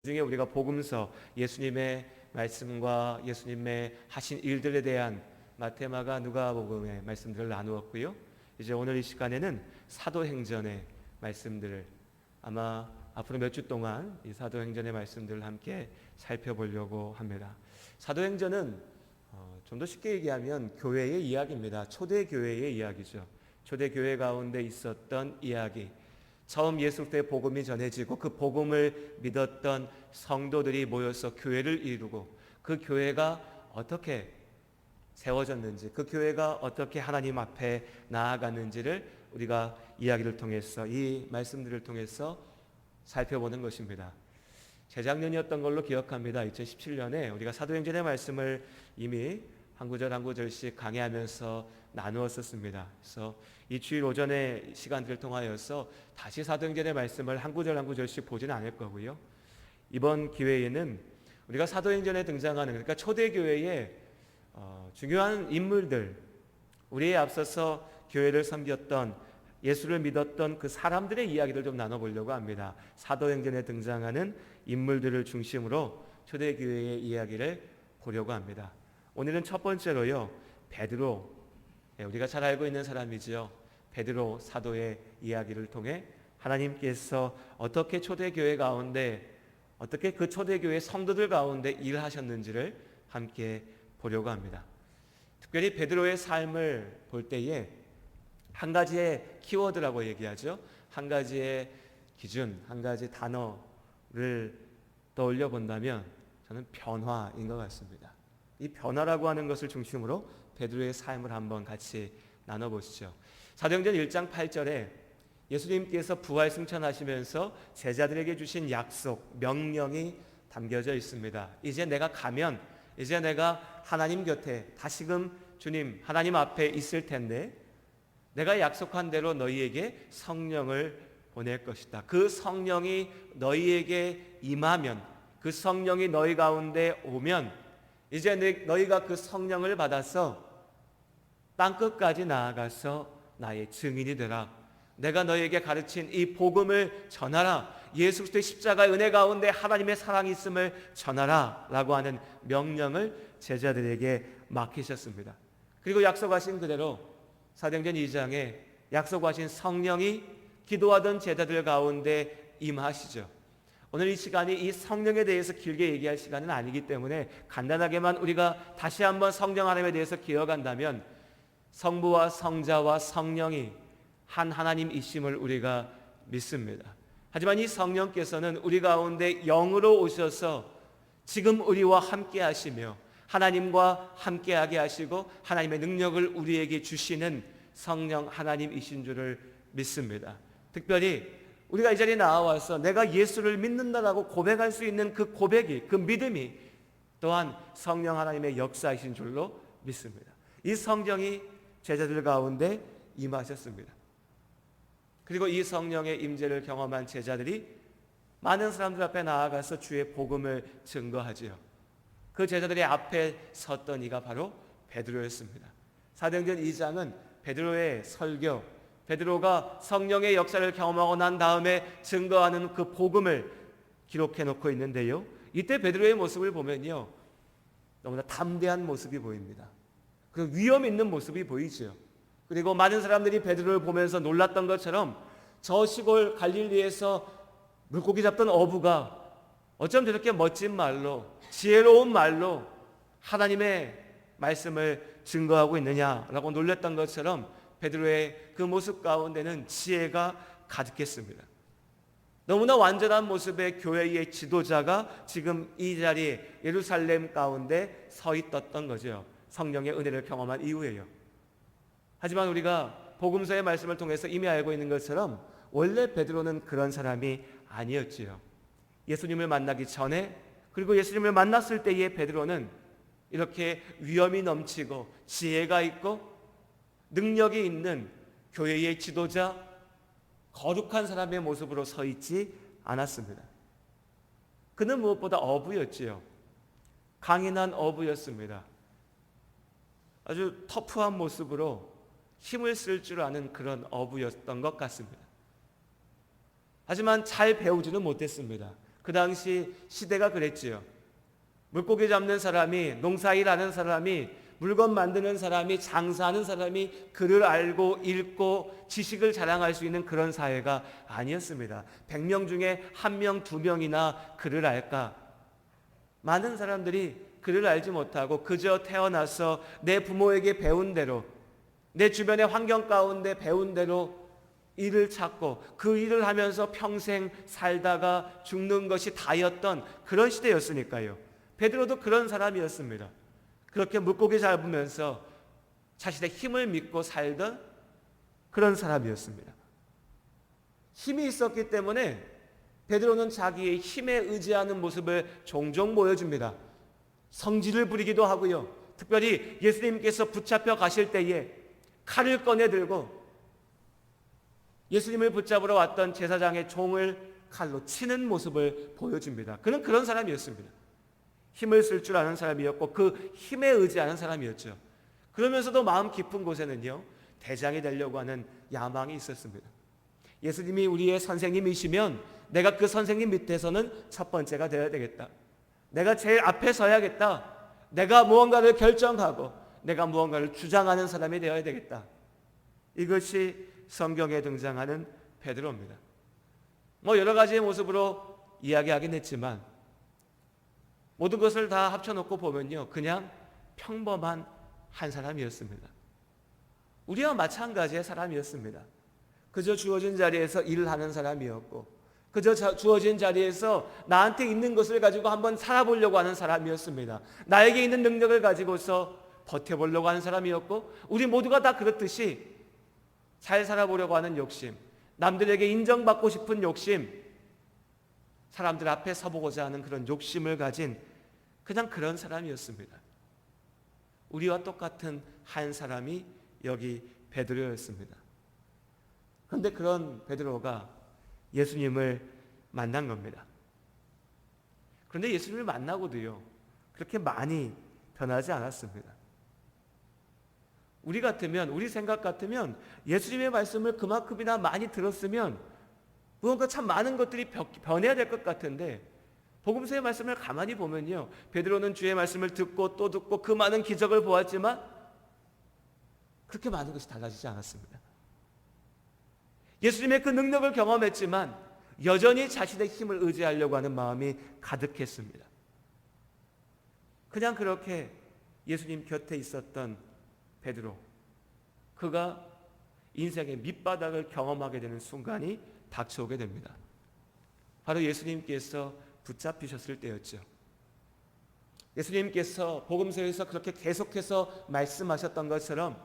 중에 우리가 복음서, 예수님의 말씀과 예수님의 하신 일들에 대한 마태, 마가, 누가복음의 말씀들을 나누었고요. 이제 오늘 이 시간에는 사도행전의 말씀들을 아마 앞으로 몇 주 동안 이 사도행전의 말씀들을 함께 살펴보려고 합니다. 사도행전은 좀 더 쉽게 얘기하면 교회의 이야기입니다. 초대교회의 이야기죠. 초대교회 가운데 있었던 이야기, 처음 예수 그리스도의 복음이 전해지고 그 복음을 믿었던 성도들이 모여서 교회를 이루고 그 교회가 어떻게 세워졌는지, 그 교회가 어떻게 하나님 앞에 나아갔는지를 우리가 이야기를 통해서, 이 말씀들을 통해서 살펴보는 것입니다. 재작년이었던 걸로 기억합니다. 2017년에 우리가 사도행전의 말씀을 이미 한 구절 한 구절씩 강의하면서 나누었었습니다. 그래서 이 주일 오전의 시간들을 통하여서 다시 사도행전의 말씀을 한 구절 한 구절씩 보지는 않을 거고요. 이번 기회에는 우리가 사도행전에 등장하는, 그러니까 초대교회의 중요한 인물들, 우리에 앞서서 교회를 섬겼던, 예수를 믿었던 그 사람들의 이야기를 좀 나눠보려고 합니다. 사도행전에 등장하는 인물들을 중심으로 초대교회의 이야기를 보려고 합니다. 오늘은 첫 번째로요, 베드로, 우리가 잘 알고 있는 사람이지요. 베드로 사도의 이야기를 통해 하나님께서 어떻게 초대교회 가운데, 어떻게 그 초대교회 성도들 가운데 일하셨는지를 함께 보려고 합니다. 특별히 베드로의 삶을 볼 때에 한 가지의 키워드라고 얘기하죠. 한 가지의 기준, 한 가지 단어를 떠올려 본다면 저는 변화인 것 같습니다. 이 변화라고 하는 것을 중심으로 베드로의 삶을 한번 같이 나눠보시죠. 사도행전 1장 8절에 예수님께서 부활 승천하시면서 제자들에게 주신 약속, 명령이 담겨져 있습니다. 이제 내가 가면, 이제 내가 하나님 곁에 다시금 주님 하나님 앞에 있을 텐데 내가 약속한 대로 너희에게 성령을 보낼 것이다. 그 성령이 너희에게 임하면, 그 성령이 너희 가운데 오면 이제 너희가 그 성령을 받아서 땅끝까지 나아가서 나의 증인이 되라. 내가 너희에게 가르친 이 복음을 전하라. 예수 그리스도의 십자가의 은혜 가운데 하나님의 사랑이 있음을 전하라 라고 하는 명령을 제자들에게 맡기셨습니다. 그리고 약속하신 그대로 사도행전 2장에 약속하신 성령이 기도하던 제자들 가운데 임하시죠. 오늘 이 시간이 이 성령에 대해서 길게 얘기할 시간은 아니기 때문에 간단하게만 우리가 다시 한번 성령 하나님에 대해서 기억한다면 성부와 성자와 성령이 한 하나님이심을 우리가 믿습니다. 하지만 이 성령께서는 우리 가운데 영으로 오셔서 지금 우리와 함께 하시며 하나님과 함께하게 하시고 하나님의 능력을 우리에게 주시는 성령 하나님이신 줄을 믿습니다. 특별히 우리가 이 자리에 나와서 내가 예수를 믿는다라고 고백할 수 있는 그 고백이, 그 믿음이 또한 성령 하나님의 역사이신 줄로 믿습니다. 이 성령이 제자들 가운데 임하셨습니다. 그리고 이 성령의 임재를 경험한 제자들이 많은 사람들 앞에 나아가서 주의 복음을 증거하지요. 그 제자들의 앞에 섰던 이가 바로 베드로였습니다. 사도행전 2장은 베드로의 설교, 베드로가 성령의 역사를 경험하고 난 다음에 증거하는 그 복음을 기록해 놓고 있는데요, 이때 베드로의 모습을 보면요 너무나 담대한 모습이 보입니다. 그리고 위험 있는 모습이 보이죠. 그리고 많은 사람들이 베드로를 보면서 놀랐던 것처럼 저 시골 갈릴리에서 물고기 잡던 어부가 어쩜 저렇게 멋진 말로, 지혜로운 말로 하나님의 말씀을 증거하고 있느냐라고 놀랐던 것처럼 베드로의 그 모습 가운데는 지혜가 가득했습니다. 너무나 완전한 모습의 교회의 지도자가 지금 이 자리에 예루살렘 가운데 서 있었던 거죠. 성령의 은혜를 경험한 이후에요. 하지만 우리가 복음서의 말씀을 통해서 이미 알고 있는 것처럼 원래 베드로는 그런 사람이 아니었지요. 예수님을 만나기 전에, 그리고 예수님을 만났을 때의 베드로는 이렇게 위엄이 넘치고 지혜가 있고 능력이 있는 교회의 지도자, 거룩한 사람의 모습으로 서 있지 않았습니다. 그는 무엇보다 어부였지요. 강인한 어부였습니다. 아주 터프한 모습으로 힘을 쓸 줄 아는 그런 어부였던 것 같습니다. 하지만 잘 배우지는 못했습니다. 그 당시 시대가 그랬지요. 물고기 잡는 사람이, 농사일하는 사람이, 물건 만드는 사람이, 장사하는 사람이 글을 알고 읽고 지식을 자랑할 수 있는 그런 사회가 아니었습니다. 100명 중에 1명, 2명이나 글을 알까? 많은 사람들이 글을 알지 못하고 그저 태어나서 내 부모에게 배운 대로, 내 주변의 환경 가운데 배운 대로 일을 찾고 그 일을 하면서 평생 살다가 죽는 것이 다였던 그런 시대였으니까요. 베드로도 그런 사람이었습니다. 그렇게 물고기 잡으면서 자신의 힘을 믿고 살던 그런 사람이었습니다. 힘이 있었기 때문에 베드로는 자기의 힘에 의지하는 모습을 종종 보여줍니다. 성질을 부리기도 하고요. 특별히 예수님께서 붙잡혀 가실 때에 칼을 꺼내 들고 예수님을 붙잡으러 왔던 제사장의 종을 칼로 치는 모습을 보여줍니다. 그는 그런 사람이었습니다. 힘을 쓸 줄 아는 사람이었고 그 힘에 의지하는 사람이었죠. 그러면서도 마음 깊은 곳에는요, 대장이 되려고 하는 야망이 있었습니다. 예수님이 우리의 선생님이시면 내가 그 선생님 밑에서는 첫 번째가 되어야 되겠다. 내가 제일 앞에 서야겠다. 내가 무언가를 결정하고 내가 무언가를 주장하는 사람이 되어야 되겠다. 이것이 성경에 등장하는 베드로입니다. 여러 가지의 모습으로 이야기하긴 했지만 모든 것을 다 합쳐놓고 보면요, 그냥 평범한 한 사람이었습니다. 우리와 마찬가지의 사람이었습니다. 그저 주어진 자리에서 일을 하는 사람이었고 그저 주어진 자리에서 나한테 있는 것을 가지고 한번 살아보려고 하는 사람이었습니다. 나에게 있는 능력을 가지고서 버텨보려고 하는 사람이었고 우리 모두가 다 그렇듯이 잘 살아보려고 하는 욕심, 남들에게 인정받고 싶은 욕심, 사람들 앞에 서보고자 하는 그런 욕심을 가진 그냥 그런 사람이었습니다. 우리와 똑같은 한 사람이 여기 베드로였습니다. 그런데 그런 베드로가 예수님을 만난 겁니다. 그런데 예수님을 만나고도요, 그렇게 많이 변하지 않았습니다. 우리 같으면, 우리 생각 같으면 예수님의 말씀을 그만큼이나 많이 들었으면 무언가 참 많은 것들이 변해야 될 것 같은데 복음서의 말씀을 가만히 보면요, 베드로는 주의 말씀을 듣고 또 듣고 그 많은 기적을 보았지만 그렇게 많은 것이 달라지지 않았습니다. 예수님의 그 능력을 경험했지만 여전히 자신의 힘을 의지하려고 하는 마음이 가득했습니다. 그냥 그렇게 예수님 곁에 있었던 베드로, 그가 인생의 밑바닥을 경험하게 되는 순간이 닥쳐오게 됩니다. 바로 예수님께서 붙잡히셨을 때였죠. 예수님께서 복음서에서 그렇게 계속해서 말씀하셨던 것처럼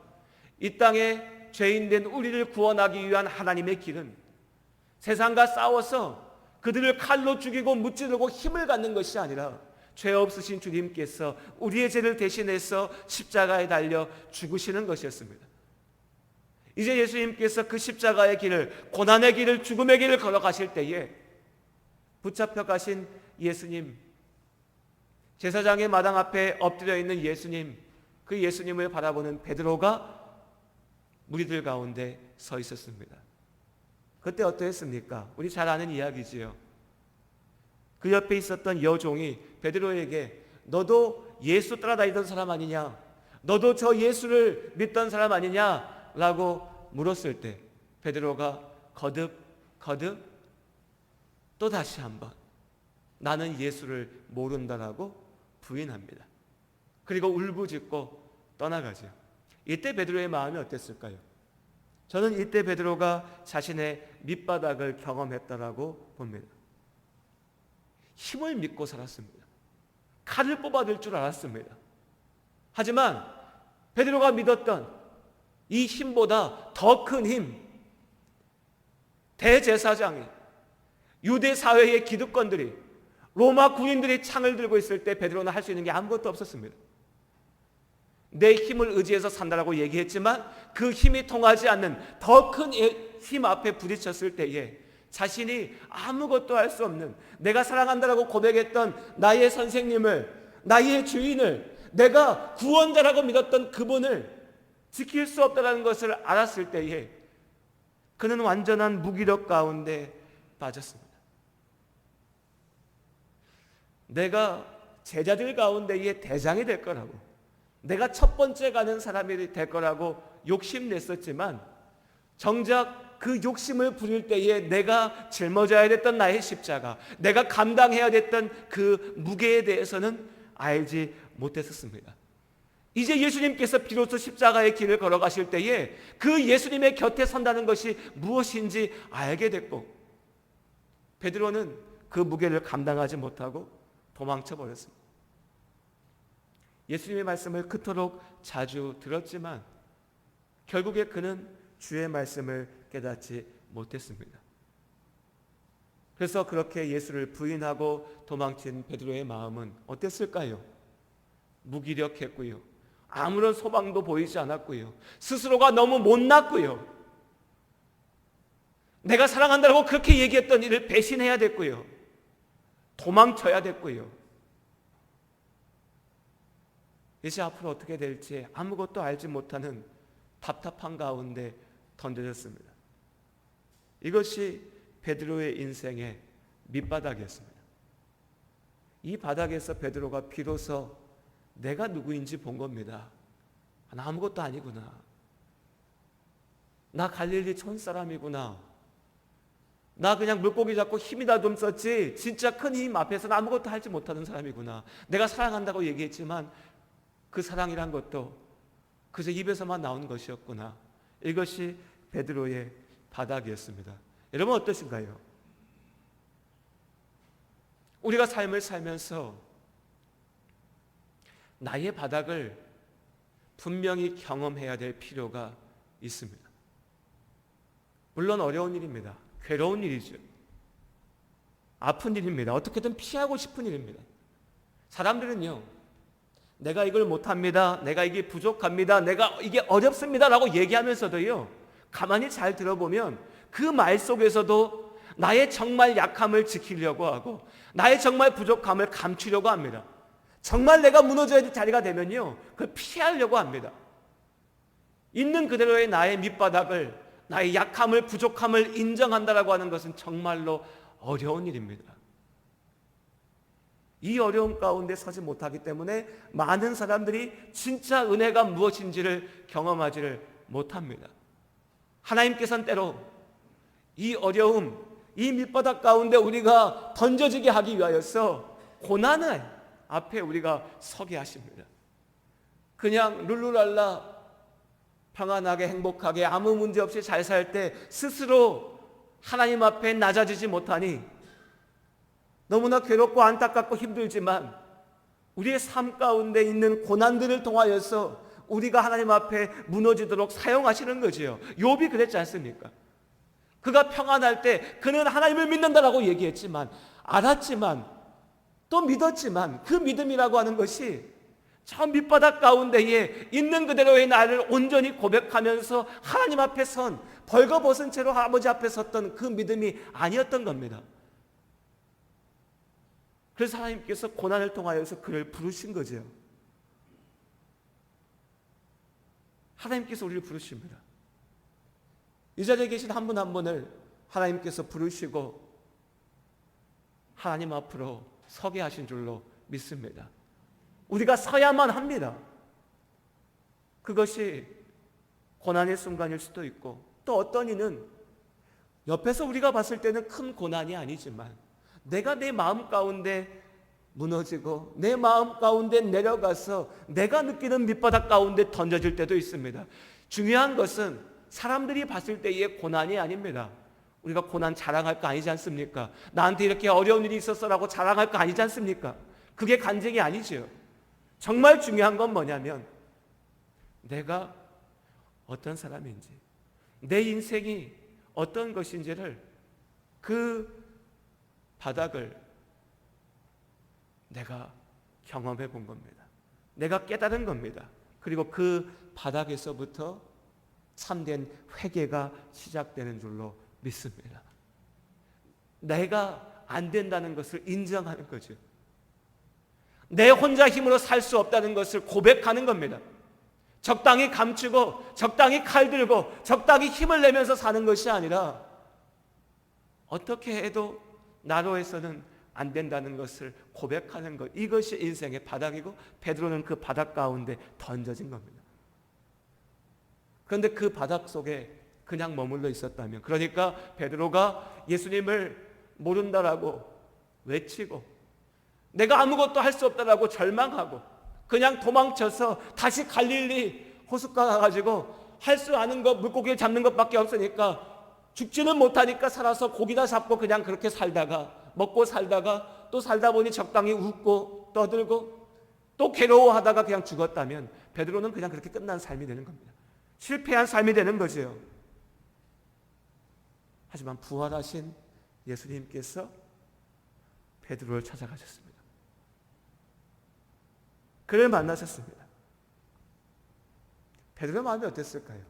이 땅에 죄인된 우리를 구원하기 위한 하나님의 길은 세상과 싸워서 그들을 칼로 죽이고 무찌르고 힘을 갖는 것이 아니라 죄 없으신 주님께서 우리의 죄를 대신해서 십자가에 달려 죽으시는 것이었습니다. 이제 예수님께서 그 십자가의 길을, 고난의 길을, 죽음의 길을 걸어가실 때에 붙잡혀 가신 예수님, 제사장의 마당 앞에 엎드려 있는 예수님, 그 예수님을 바라보는 베드로가 무리들 가운데 서 있었습니다. 그때 어떠했습니까? 우리 잘 아는 이야기지요. 그 옆에 있었던 여종이 베드로에게 너도 예수 따라다니던 사람 아니냐? 너도 저 예수를 믿던 사람 아니냐? 라고 물었을 때 베드로가 거듭 또 다시 한번 나는 예수를 모른다라고 부인합니다. 그리고 울부짖고 떠나가죠. 이때 베드로의 마음이 어땠을까요? 저는 이때 베드로가 자신의 밑바닥을 경험했다라고 봅니다. 힘을 믿고 살았습니다. 칼을 뽑아들 줄 알았습니다. 하지만 베드로가 믿었던 이 힘보다 더 큰 힘, 대제사장이, 유대 사회의 기득권들이, 로마 군인들이 창을 들고 있을 때 베드로는 할 수 있는 게 아무것도 없었습니다. 내 힘을 의지해서 산다라고 얘기했지만 그 힘이 통하지 않는 더 큰 힘 앞에 부딪혔을 때에 자신이 아무것도 할 수 없는, 내가 사랑한다라고 고백했던 나의 선생님을, 나의 주인을, 내가 구원자라고 믿었던 그분을 지킬 수 없다는 것을 알았을 때에 그는 완전한 무기력 가운데 빠졌습니다. 내가 제자들 가운데의 대장이 될 거라고, 내가 첫 번째 가는 사람이 될 거라고 욕심냈었지만 정작 그 욕심을 부릴 때에 내가 짊어져야 됐던 나의 십자가, 내가 감당해야 됐던 그 무게에 대해서는 알지 못했었습니다. 이제 예수님께서 비로소 십자가의 길을 걸어가실 때에 그 예수님의 곁에 선다는 것이 무엇인지 알게 됐고, 베드로는 그 무게를 감당하지 못하고 도망쳐 버렸습니다. 예수님의 말씀을 그토록 자주 들었지만 결국에 그는 주의 말씀을 깨닫지 못했습니다. 그래서 그렇게 예수를 부인하고 도망친 베드로의 마음은 어땠을까요? 무기력했고요, 아무런 소망도 보이지 않았고요, 스스로가 너무 못났고요, 내가 사랑한다고 그렇게 얘기했던 일을 배신해야 됐고요, 도망쳐야 됐고요. 이제 앞으로 어떻게 될지 아무것도 알지 못하는 답답한 가운데 던져졌습니다. 이것이 베드로의 인생의 밑바닥이었습니다. 이 바닥에서 베드로가 비로소 내가 누구인지 본 겁니다. 나 아무것도 아니구나, 나 갈릴리 촌사람이구나, 나 그냥 물고기 잡고 힘이나 좀 썼지 진짜 큰 힘 앞에서는 아무것도 하지 못하는 사람이구나, 내가 사랑한다고 얘기했지만 그 사랑이란 것도 그저 입에서만 나온 것이었구나. 이것이 베드로의 바닥이었습니다. 여러분 어떠신가요? 우리가 삶을 살면서 나의 바닥을 분명히 경험해야 될 필요가 있습니다. 물론 어려운 일입니다. 괴로운 일이죠. 아픈 일입니다. 어떻게든 피하고 싶은 일입니다. 사람들은요, 내가 이걸 못합니다, 내가 이게 부족합니다, 내가 이게 어렵습니다 라고 얘기하면서도요, 가만히 잘 들어보면 그 말 속에서도 나의 정말 약함을 지키려고 하고 나의 정말 부족함을 감추려고 합니다. 정말 내가 무너져야 될 자리가 되면요, 그걸 피하려고 합니다. 있는 그대로의 나의 밑바닥을, 나의 약함을, 부족함을 인정한다라고 하는 것은 정말로 어려운 일입니다. 이 어려움 가운데 서지 못하기 때문에 많은 사람들이 진짜 은혜가 무엇인지를 경험하지를 못합니다. 하나님께서는 때로 이 어려움, 이 밑바닥 가운데 우리가 던져지게 하기 위하여서 고난을 앞에 우리가 서게 하십니다. 그냥 룰루랄라 평안하게 행복하게 아무 문제 없이 잘 살 때 스스로 하나님 앞에 낮아지지 못하니 너무나 괴롭고 안타깝고 힘들지만 우리의 삶 가운데 있는 고난들을 통하여서 우리가 하나님 앞에 무너지도록 사용하시는 거지요. 욥이 그랬지 않습니까? 그가 평안할 때 그는 하나님을 믿는다라고 얘기했지만, 알았지만 또 믿었지만 그 믿음이라고 하는 것이 저 밑바닥 가운데에 있는 그대로의 나를 온전히 고백하면서 하나님 앞에 선, 벌거벗은 채로 아버지 앞에 섰던 그 믿음이 아니었던 겁니다. 그래서 하나님께서 고난을 통하여서 그를 부르신 거죠. 하나님께서 우리를 부르십니다. 이 자리에 계신 한 분 한 분을 하나님께서 부르시고 하나님 앞으로 서게 하신 줄로 믿습니다. 우리가 서야만 합니다. 그것이 고난의 순간일 수도 있고, 또 어떤 이는 옆에서 우리가 봤을 때는 큰 고난이 아니지만 내가 내 마음 가운데 무너지고 내 마음 가운데 내려가서 내가 느끼는 밑바닥 가운데 던져질 때도 있습니다. 중요한 것은 사람들이 봤을 때의 고난이 아닙니다. 우리가 고난 자랑할 거 아니지 않습니까? 나한테 이렇게 어려운 일이 있었어라고 자랑할 거 아니지 않습니까? 그게 간증이 아니죠. 정말 중요한 건 뭐냐면 내가 어떤 사람인지, 내 인생이 어떤 것인지를, 그 바닥을 내가 경험해 본 겁니다. 내가 깨달은 겁니다. 그리고 그 바닥에서부터 참된 회개가 시작되는 줄로 믿습니다. 내가 안 된다는 것을 인정하는 거죠. 내 혼자 힘으로 살 수 없다는 것을 고백하는 겁니다. 적당히 감추고 적당히 칼 들고 적당히 힘을 내면서 사는 것이 아니라 어떻게 해도 나로 해서는 안 된다는 것을 고백하는 것, 이것이 인생의 바닥이고 베드로는 그 바닥 가운데 던져진 겁니다. 그런데 그 바닥 속에 그냥 머물러 있었다면, 그러니까 베드로가 예수님을 모른다라고 외치고 내가 아무것도 할 수 없다라고 절망하고 그냥 도망쳐서 다시 갈릴리 호숫가 가가지고 할 수 아는 것 물고기를 잡는 것밖에 없으니까 죽지는 못하니까 살아서 고기나 잡고 그냥 그렇게 살다가 먹고 살다가 또 살다 보니 적당히 웃고 떠들고 또 괴로워하다가 그냥 죽었다면 베드로는 그냥 그렇게 끝난 삶이 되는 겁니다. 실패한 삶이 되는 거죠. 하지만 부활하신 예수님께서 베드로를 찾아가셨습니다. 그를 만나셨습니다. 베드로의 마음이 어땠을까요?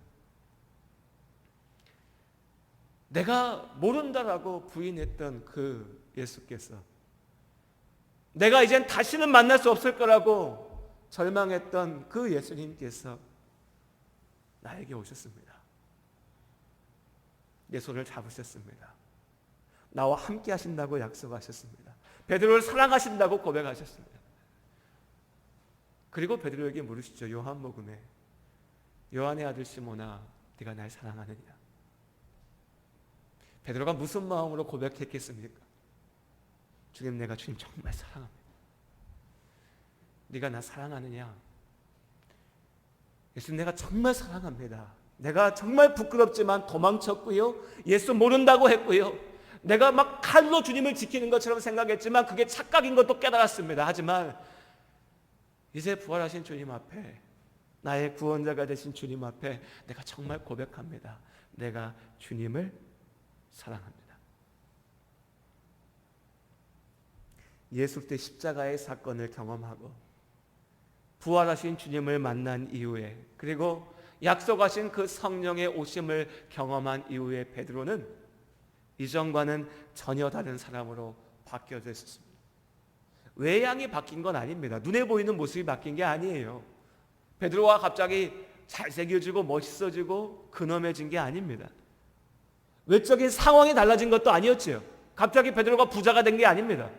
내가 모른다라고 부인했던 그 예수께서, 내가 이젠 다시는 만날 수 없을 거라고 절망했던 그 예수님께서 나에게 오셨습니다. 내 손을 잡으셨습니다. 나와 함께 하신다고 약속하셨습니다. 베드로를 사랑하신다고 고백하셨습니다. 그리고 베드로에게 물으시죠. 요한복음에 요한의 아들 시몬아, 네가 날 사랑하느냐? 베드로가 무슨 마음으로 고백했겠습니까? 주님, 내가 주님 정말 사랑합니다. 네가 나 사랑하느냐? 예수님, 내가 정말 사랑합니다. 내가 정말 부끄럽지만 도망쳤고요, 예수 모른다고 했고요, 내가 막 칼로 주님을 지키는 것처럼 생각했지만 그게 착각인 것도 깨달았습니다. 하지만 이제 부활하신 주님 앞에, 나의 구원자가 되신 주님 앞에 내가 정말 고백합니다. 내가 주님을 사랑합니다. 예수 때 십자가의 사건을 경험하고 부활하신 주님을 만난 이후에, 그리고 약속하신 그 성령의 오심을 경험한 이후에 베드로는 이전과는 전혀 다른 사람으로 바뀌어져 있었습니다. 외양이 바뀐 건 아닙니다. 눈에 보이는 모습이 바뀐 게 아니에요. 베드로가 갑자기 잘생겨지고 멋있어지고 근엄해진 게 아닙니다. 외적인 상황이 달라진 것도 아니었죠. 갑자기 베드로가 부자가 된 게 아닙니다.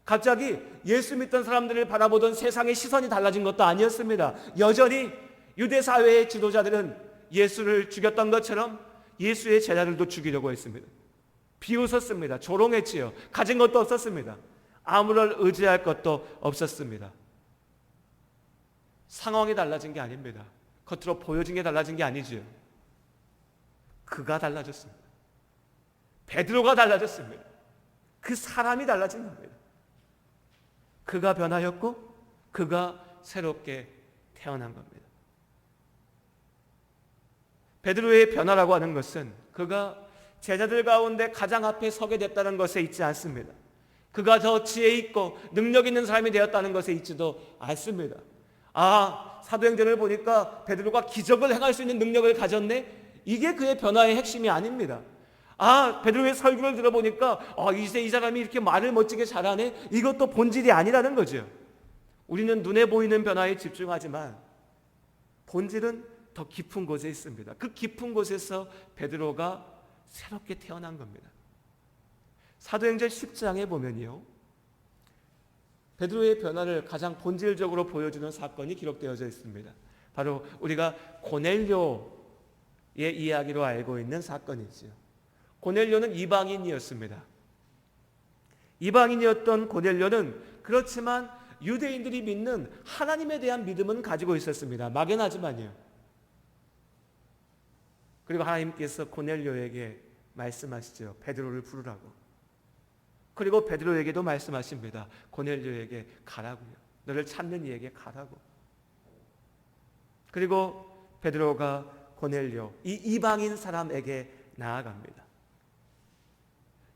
갑자기 예수 믿던 사람들을 바라보던 세상의 시선이 달라진 것도 아니었습니다. 여전히 유대 사회의 지도자들은 예수를 죽였던 것처럼 예수의 제자들도 죽이려고 했습니다. 비웃었습니다. 조롱했지요. 가진 것도 없었습니다. 아무를 의지할 것도 없었습니다. 상황이 달라진 게 아닙니다. 겉으로 보여진 게 달라진 게 아니지요. 그가 달라졌습니다. 베드로가 달라졌습니다. 그 사람이 달라진 겁니다. 그가 변하였고 그가 새롭게 태어난 겁니다. 베드로의 변화라고 하는 것은 그가 제자들 가운데 가장 앞에 서게 됐다는 것에 있지 않습니다. 그가 더 지혜 있고 능력 있는 사람이 되었다는 것에 있지도 않습니다. 사도행전을 보니까 베드로가 기적을 행할 수 있는 능력을 가졌네? 이게 그의 변화의 핵심이 아닙니다. 베드로의 설교를 들어보니까 이제 이 사람이 이렇게 말을 멋지게 잘하네? 이것도 본질이 아니라는 거죠. 우리는 눈에 보이는 변화에 집중하지만 본질은 더 깊은 곳에 있습니다. 그 깊은 곳에서 베드로가 새롭게 태어난 겁니다. 사도행전 10장에 보면요, 베드로의 변화를 가장 본질적으로 보여주는 사건이 기록되어져 있습니다. 바로 우리가 고넬료의 이야기로 알고 있는 사건이지요. 고넬료는 이방인이었습니다. 이방인이었던 고넬료는 그렇지만 유대인들이 믿는 하나님에 대한 믿음은 가지고 있었습니다. 막연하지만요. 그리고 하나님께서 고넬료에게 말씀하시죠. 베드로를 부르라고. 그리고 베드로에게도 말씀하십니다. 고넬료에게 가라고요. 너를 찾는 이에게 가라고. 그리고 베드로가 고넬료, 이 이방인 사람에게 나아갑니다.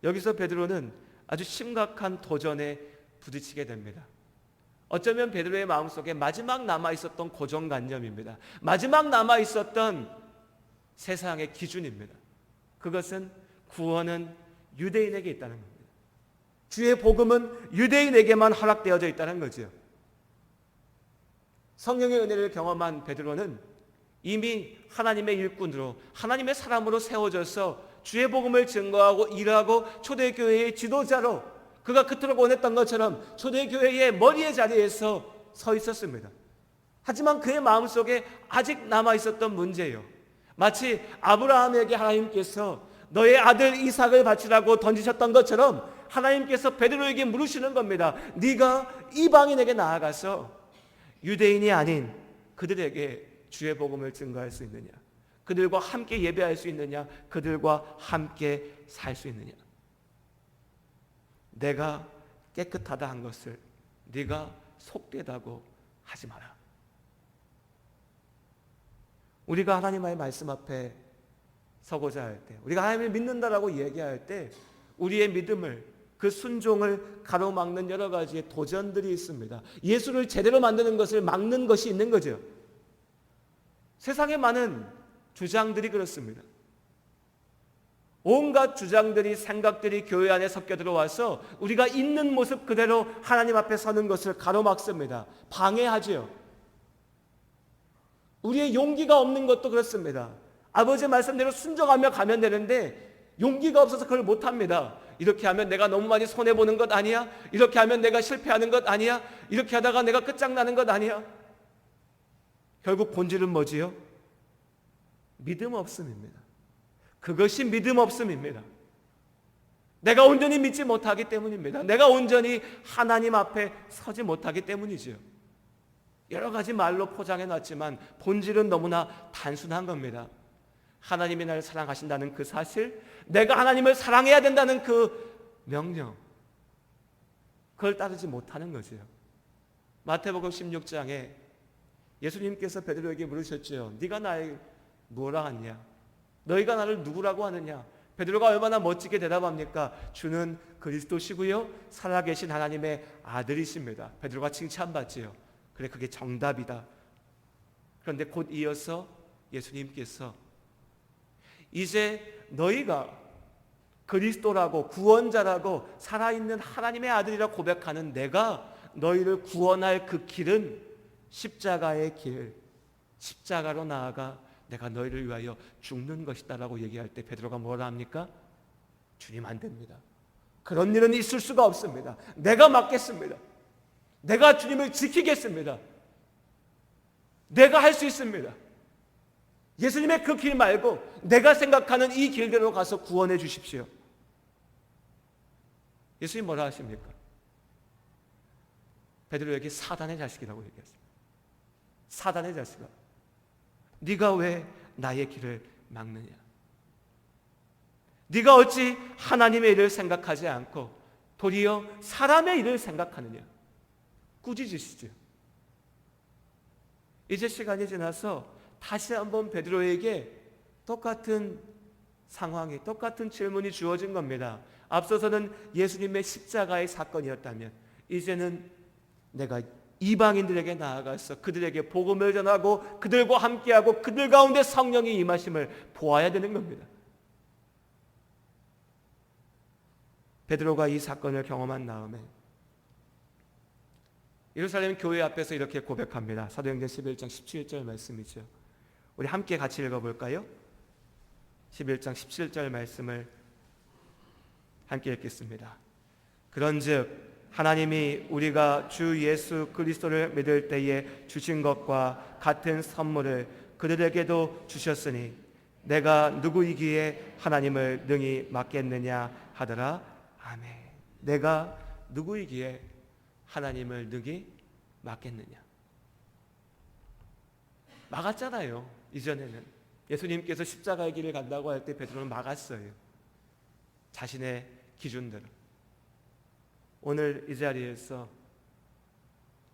여기서 베드로는 아주 심각한 도전에 부딪히게 됩니다. 어쩌면 베드로의 마음속에 마지막 남아있었던 고정관념입니다. 마지막 남아있었던 세상의 기준입니다. 그것은 구원은 유대인에게 있다는 겁니다. 주의 복음은 유대인에게만 허락되어져 있다는 거죠. 성령의 은혜를 경험한 베드로는 이미 하나님의 일꾼으로, 하나님의 사람으로 세워져서 주의 복음을 증거하고 일하고 초대교회의 지도자로 그가 그토록 원했던 것처럼 초대교회의 머리의 자리에서 서 있었습니다. 하지만 그의 마음속에 아직 남아있었던 문제예요. 마치 아브라함에게 하나님께서 너의 아들 이삭을 바치라고 던지셨던 것처럼 하나님께서 베드로에게 물으시는 겁니다. 네가 이방인에게 나아가서 유대인이 아닌 그들에게 주의 복음을 증거할 수 있느냐? 그들과 함께 예배할 수 있느냐? 그들과 함께 살 수 있느냐? 내가 깨끗하다 한 것을 네가 속되다고 하지 마라. 우리가 하나님의 말씀 앞에 서고자 할 때, 우리가 하나님을 믿는다라고 얘기할 때 우리의 믿음을, 그 순종을 가로막는 여러 가지의 도전들이 있습니다. 예수를 제대로 만드는 것을 막는 것이 있는 거죠. 세상에 많은 주장들이 그렇습니다. 온갖 주장들이, 생각들이 교회 안에 섞여 들어와서 우리가 있는 모습 그대로 하나님 앞에 서는 것을 가로막습니다. 방해하지요. 우리의 용기가 없는 것도 그렇습니다. 아버지의 말씀대로 순종하며 가면 되는데 용기가 없어서 그걸 못합니다. 이렇게 하면 내가 너무 많이 손해보는 것 아니야? 이렇게 하면 내가 실패하는 것 아니야? 이렇게 하다가 내가 끝장나는 것 아니야? 결국 본질은 뭐지요? 믿음 없음입니다. 그것이 믿음 없음입니다. 내가 온전히 믿지 못하기 때문입니다. 내가 온전히 하나님 앞에 서지 못하기 때문이죠. 여러 가지 말로 포장해 놨지만 본질은 너무나 단순한 겁니다. 하나님이 나를 사랑하신다는 그 사실, 내가 하나님을 사랑해야 된다는 그 명령, 그걸 따르지 못하는 거죠. 마태복음 16장에 예수님께서 베드로에게 물으셨죠. 네가 나를 뭐라 하느냐? 너희가 나를 누구라고 하느냐? 베드로가 얼마나 멋지게 대답합니까? 주는 그리스도시고요, 살아계신 하나님의 아들이십니다. 베드로가 칭찬받지요. 그래, 그게 정답이다. 그런데 곧 이어서 예수님께서 이제 너희가 그리스도라고, 구원자라고, 살아있는 하나님의 아들이라고 고백하는 내가 너희를 구원할 그 길은 십자가의 길, 십자가로 나아가 내가 너희를 위하여 죽는 것이다 라고 얘기할 때 베드로가 뭐라 합니까? 주님, 안 됩니다. 그런 일은 있을 수가 없습니다. 내가 맡겠습니다. 내가 주님을 지키겠습니다. 내가 할 수 있습니다. 예수님의 그 길 말고 내가 생각하는 이 길대로 가서 구원해 주십시오. 예수님 뭐라 하십니까? 베드로에게 사단의 자식이라고 얘기했습니다. 사단의 자식아, 네가 왜 나의 길을 막느냐? 네가 어찌 하나님의 일을 생각하지 않고 도리어 사람의 일을 생각하느냐? 꾸짖으시죠. 이제 시간이 지나서 다시 한번 베드로에게 똑같은 상황이, 똑같은 질문이 주어진 겁니다. 앞서서는 예수님의 십자가의 사건이었다면 이제는 내가 이방인들에게 나아가서 그들에게 복음을 전하고 그들과 함께하고 그들 가운데 성령이 임하심을 보아야 되는 겁니다. 베드로가 이 사건을 경험한 다음에 예루살렘 교회 앞에서 이렇게 고백합니다. 사도행전 11장 17절 말씀이죠. 우리 함께 같이 읽어볼까요? 11장 17절 말씀을 함께 읽겠습니다. 그런즉 하나님이 우리가 주 예수 그리스도를 믿을 때에 주신 것과 같은 선물을 그들에게도 주셨으니 내가 누구이기에 하나님을 능히 막겠느냐 하더라. 아멘. 내가 누구이기에 하나님을 능히 막겠느냐? 막았잖아요. 이전에는 예수님께서 십자가의 길을 간다고 할 때 베드로는 막았어요. 자신의 기준대로. 오늘 이 자리에서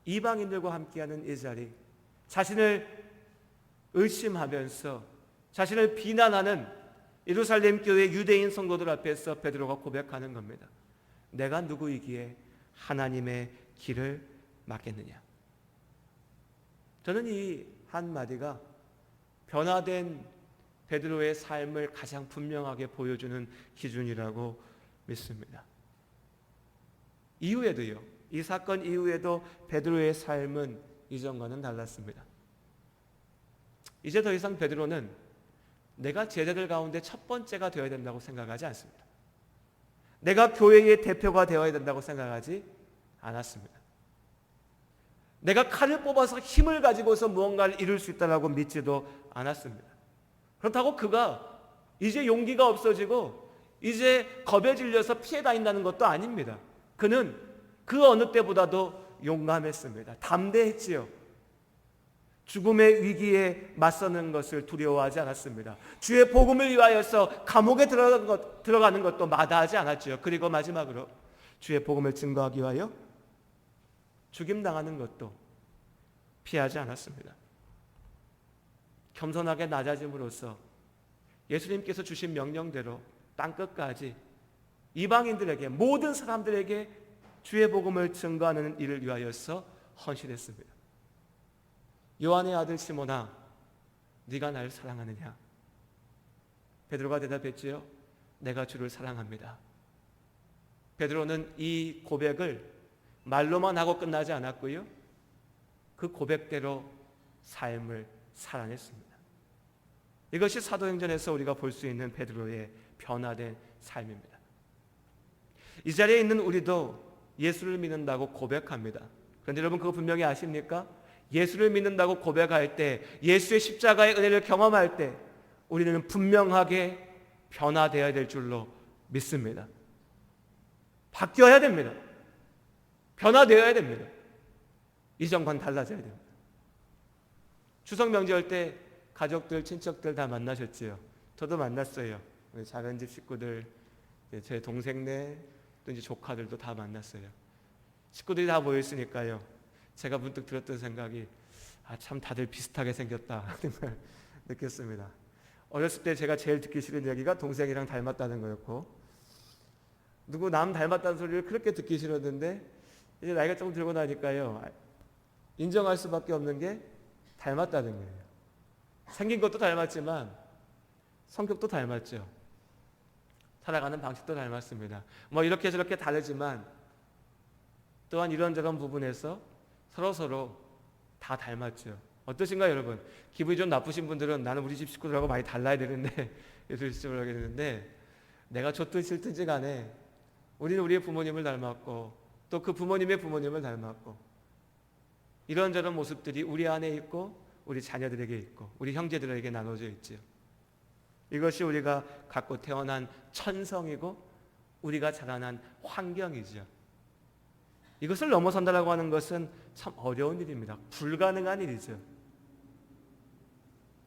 이방인들과 함께하는 이 자리, 자신을 의심하면서 자신을 비난하는 예루살렘 교회 유대인 성도들 앞에서 베드로가 고백하는 겁니다. 내가 누구이기에 하나님의 길을 막겠느냐? 저는 이 한마디가 변화된 베드로의 삶을 가장 분명하게 보여주는 기준이라고 믿습니다. 이후에도요, 이 사건 이후에도 베드로의 삶은 이전과는 달랐습니다. 이제 더 이상 베드로는 내가 제자들 가운데 첫 번째가 되어야 된다고 생각하지 않습니다. 내가 교회의 대표가 되어야 된다고 생각하지 않았습니다. 내가 칼을 뽑아서 힘을 가지고서 무언가를 이룰 수 있다고 믿지도 않았습니다. 그렇다고 그가 이제 용기가 없어지고 이제 겁에 질려서 피해 다닌다는 것도 아닙니다. 그는 그 어느 때보다도 용감했습니다. 담대했지요. 죽음의 위기에 맞서는 것을 두려워하지 않았습니다. 주의 복음을 위하여서 감옥에 들어가는 것도 마다하지 않았지요. 그리고 마지막으로 주의 복음을 증거하기 위하여 죽임당하는 것도 피하지 않았습니다. 겸손하게 낮아짐으로써 예수님께서 주신 명령대로 땅끝까지 이방인들에게, 모든 사람들에게 주의 복음을 증거하는 일을 위하여서 헌신했습니다. 요한의 아들 시몬아, 네가 나를 사랑하느냐? 베드로가 대답했지요. 내가 주를 사랑합니다. 베드로는 이 고백을 말로만 하고 끝나지 않았고요, 그 고백대로 삶을 살아냈습니다. 이것이 사도행전에서 우리가 볼 수 있는 베드로의 변화된 삶입니다. 이 자리에 있는 우리도 예수를 믿는다고 고백합니다. 그런데 여러분 그거 분명히 아십니까? 예수를 믿는다고 고백할 때, 예수의 십자가의 은혜를 경험할 때 우리는 분명하게 변화되어야 될 줄로 믿습니다. 바뀌어야 됩니다. 변화되어야 됩니다. 이전과는 달라져야 됩니다. 추석 명절 때 가족들, 친척들 다 만나셨지요? 저도 만났어요. 우리 작은 집 식구들, 제 동생네, 또 이제 조카들도 다 만났어요. 식구들이 다 모였으니까요, 제가 문득 들었던 생각이, 참 다들 비슷하게 생겼다 하는 걸 느꼈습니다. 어렸을 때 제가 제일 듣기 싫은 얘기가 동생이랑 닮았다는 거였고, 누구 남 닮았다는 소리를 그렇게 듣기 싫었는데 이제 나이가 조금 들고 나니까요, 인정할 수밖에 없는 게 닮았다는 거예요. 생긴 것도 닮았지만 성격도 닮았죠. 살아가는 방식도 닮았습니다. 뭐 이렇게 저렇게 다르지만 또한 이런저런 부분에서 서로 다 닮았죠. 어떠신가요, 여러분? 기분이 좀 나쁘신 분들은 나는 우리 집 식구들하고 많이 달라야 되는데 이러실지 모르겠는데, 내가 좋든 싫든지 간에 우리는 우리의 부모님을 닮았고 또 그 부모님의 부모님을 닮았고, 이런저런 모습들이 우리 안에 있고 우리 자녀들에게 있고 우리 형제들에게 나눠져 있지요. 이것이 우리가 갖고 태어난 천성이고 우리가 자라난 환경이죠. 이것을 넘어선다라고 하는 것은 참 어려운 일입니다. 불가능한 일이죠.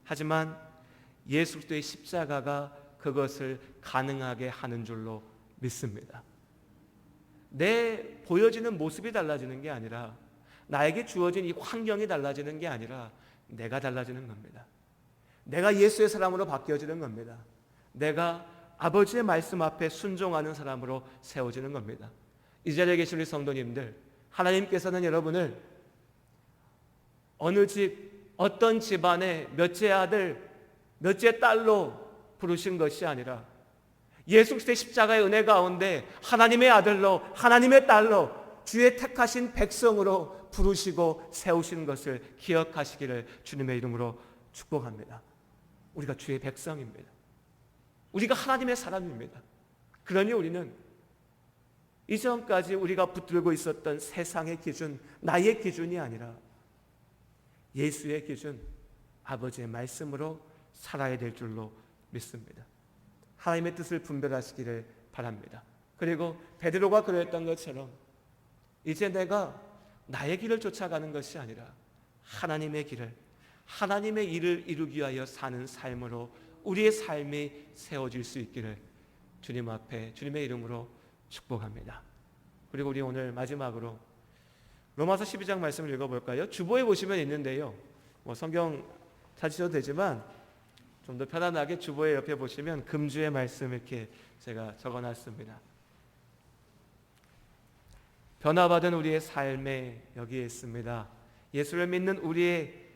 하지만 예수 그리스도의 십자가가 그것을 가능하게 하는 줄로 믿습니다. 내 보여지는 모습이 달라지는 게 아니라, 나에게 주어진 이 환경이 달라지는 게 아니라 내가 달라지는 겁니다. 내가 예수의 사람으로 바뀌어지는 겁니다. 내가 아버지의 말씀 앞에 순종하는 사람으로 세워지는 겁니다. 이 자리에 계신 우리 성도님들, 하나님께서는 여러분을 어느 집, 어떤 집안의 몇째 아들, 몇째 딸로 부르신 것이 아니라 예수 그리스도의 십자가의 은혜 가운데 하나님의 아들로, 하나님의 딸로, 주의 택하신 백성으로 부르시고 세우시는 것을 기억하시기를 주님의 이름으로 축복합니다. 우리가 주의 백성입니다. 우리가 하나님의 사람입니다. 그러니 우리는 이전까지 우리가 붙들고 있었던 세상의 기준, 나의 기준이 아니라 예수의 기준, 아버지의 말씀으로 살아야 될 줄로 믿습니다. 하나님의 뜻을 분별하시기를 바랍니다. 그리고 베드로가 그랬던 것처럼 이제 내가 나의 길을 쫓아가는 것이 아니라 하나님의 길을, 하나님의 일을 이루기 위하여 사는 삶으로 우리의 삶이 세워질 수 있기를 주님 앞에 주님의 이름으로 축복합니다. 그리고 우리 오늘 마지막으로 로마서 12장 말씀을 읽어볼까요? 주보에 보시면 있는데요, 성경 찾으셔도 되지만 좀 더 편안하게 주보에 옆에 보시면 금주의 말씀 이렇게 제가 적어놨습니다. 변화받은 우리의 삶에 여기에 있습니다. 예수를 믿는 우리의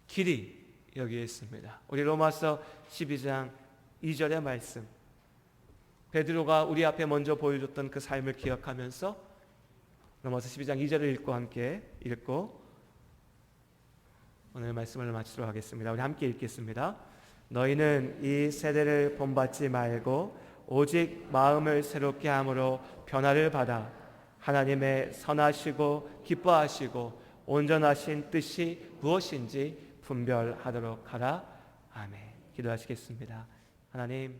길이 여기에 있습니다. 우리 로마서 12장 2절의 말씀, 베드로가 우리 앞에 먼저 보여줬던 그 삶을 기억하면서 로마서 12장 2절을 읽고 함께 읽고 오늘 말씀을 마치도록 하겠습니다. 우리 함께 읽겠습니다. 너희는 이 세대를 본받지 말고 오직 마음을 새롭게 함으로 변화를 받아 하나님의 선하시고 기뻐하시고 온전하신 뜻이 무엇인지 분별하도록 하라. 아멘. 기도하시겠습니다. 하나님,